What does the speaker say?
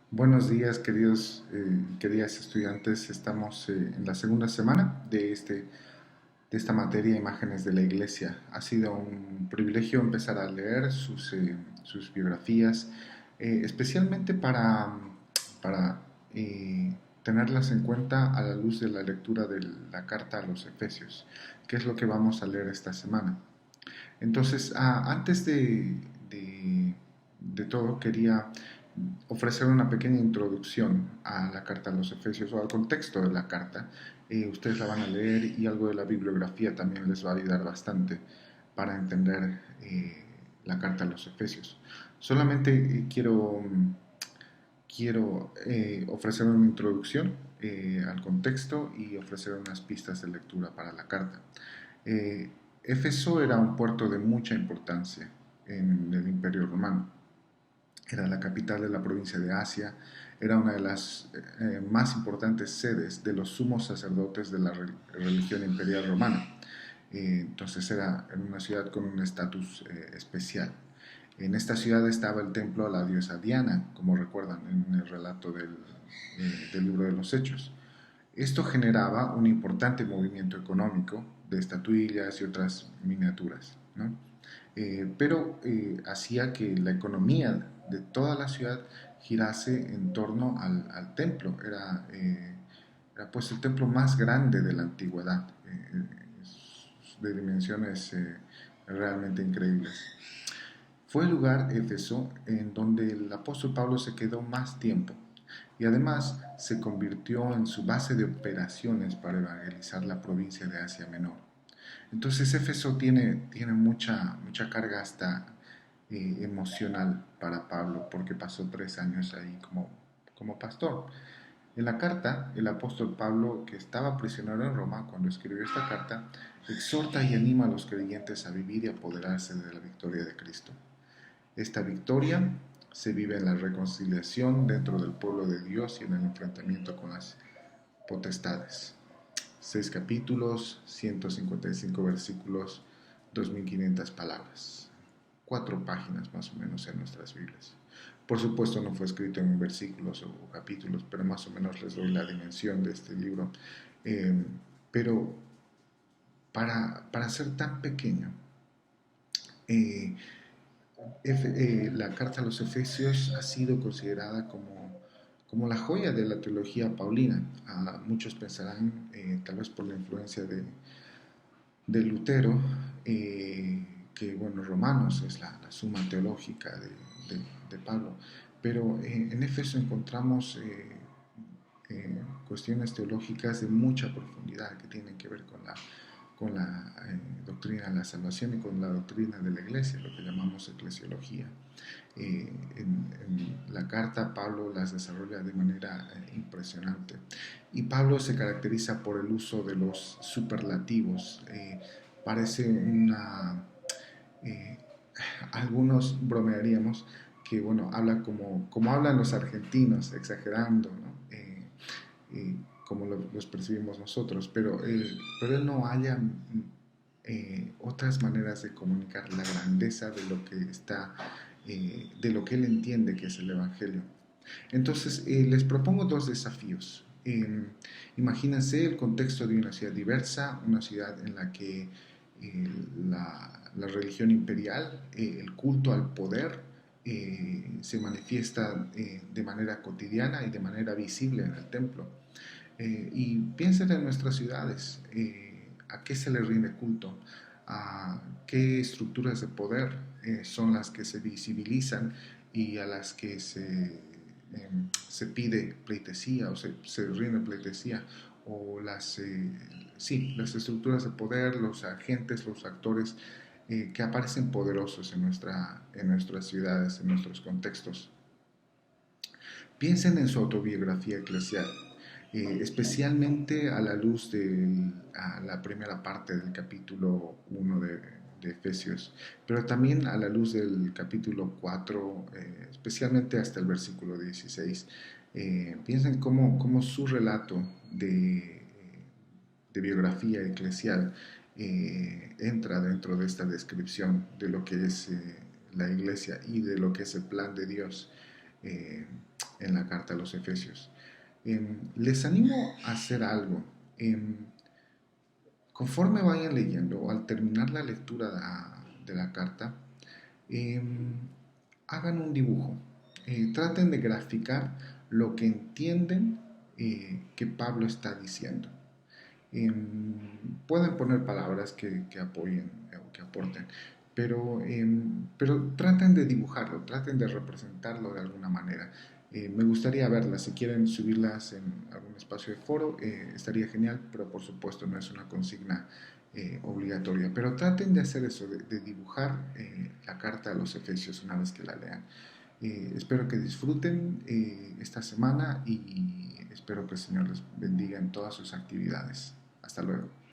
Buenos días, queridas estudiantes. Estamos en la segunda semana de esta materia, Imágenes de la Iglesia. Ha sido un privilegio empezar a leer sus biografías, especialmente para tenerlas en cuenta a la luz de la lectura de la carta a los Efesios, que es lo que vamos a leer esta semana. Entonces, antes de todo, quería ofrecer una pequeña introducción a la carta a los Efesios o al contexto de la carta. Ustedes la van a leer y algo de la bibliografía también les va a ayudar bastante para entender la carta a los Efesios. Solamente quiero ofrecer una introducción al contexto y ofrecer unas pistas de lectura para la carta. Eh, Éfeso era un puerto de mucha importancia en el Imperio Romano. Era la capital de la provincia de Asia, era una de las más importantes sedes de los sumos sacerdotes de la religión imperial romana. Entonces era una ciudad con un estatus especial. En esta ciudad estaba el templo a la diosa Diana, como recuerdan en el relato del libro de los Hechos. Esto generaba un importante movimiento económico de estatuillas y otras miniaturas, ¿no? Pero hacía que la economía de toda la ciudad girase en torno al templo. Era pues el templo más grande de la antigüedad, de dimensiones realmente increíbles. Fue el lugar, Éfeso, en donde el apóstol Pablo se quedó más tiempo y además se convirtió en su base de operaciones para evangelizar la provincia de Asia Menor. Entonces Éfeso tiene mucha carga hasta emocional para Pablo porque pasó 3 años ahí como pastor. En la carta, el apóstol Pablo, que estaba prisionero en Roma cuando escribió esta carta, exhorta y anima a los creyentes a vivir y apoderarse de la victoria de Cristo. Esta victoria se vive en la reconciliación dentro del pueblo de Dios y en el enfrentamiento con las potestades. 6 capítulos, 155 versículos, 2500 palabras. 4 páginas más o menos en nuestras Biblias. Por supuesto no fue escrito en versículos o capítulos, pero más o menos les doy la dimensión de este libro. Pero para ser tan pequeño, eh, la carta a los Efesios ha sido considerada como la joya de la teología paulina. Muchos pensarán, tal vez por la influencia de Lutero, que bueno, Romanos es la suma teológica de Pablo, pero en Éfeso encontramos cuestiones teológicas de mucha profundidad que tienen que ver con la doctrina de la salvación y con la doctrina de la iglesia, lo que llamamos eclesiología. En la carta Pablo las desarrolla de manera impresionante. Y Pablo se caracteriza por el uso de los superlativos. Parece una... eh, algunos bromearíamos que, bueno, habla como hablan los argentinos, exagerando, ¿no? Como los percibimos nosotros, pero él no halla otras maneras de comunicar la grandeza de lo que está, de lo que él entiende que es el Evangelio. Entonces, les propongo dos desafíos. Imagínense el contexto de una ciudad diversa, una ciudad en la que la religión imperial, el culto al poder, se manifiesta de manera cotidiana y de manera visible en el templo. Y piensen en nuestras ciudades, a qué se le rinde culto, a qué estructuras de poder son las que se visibilizan y a las que se pide pleitesía o se rinde pleitesía, o las estructuras de poder, los agentes, los actores que aparecen poderosos en nuestras ciudades, en nuestros contextos. Piensen en su autobiografía eclesial, especialmente a la luz de la primera parte del capítulo 1 de Efesios, pero también a la luz del capítulo 4, especialmente hasta el versículo 16. Piensen cómo su relato de biografía eclesial entra dentro de esta descripción de lo que es la iglesia y de lo que es el plan de Dios. Eh, en la carta a los Efesios. Les animo a hacer algo. Conforme vayan leyendo, al terminar la lectura de la carta, eh, hagan un dibujo. Traten de graficar lo que entienden que Pablo está diciendo. Eh, Pueden poner palabras que apoyen o que aporten, pero traten de dibujarlo, traten de representarlo de alguna manera. Me gustaría verlas, si quieren subirlas en algún espacio de foro, estaría genial, pero por supuesto no es una consigna obligatoria. Pero traten de hacer eso, de dibujar la carta a los Efesios una vez que la lean. Espero que disfruten esta semana y espero que el Señor les bendiga en todas sus actividades. Hasta luego.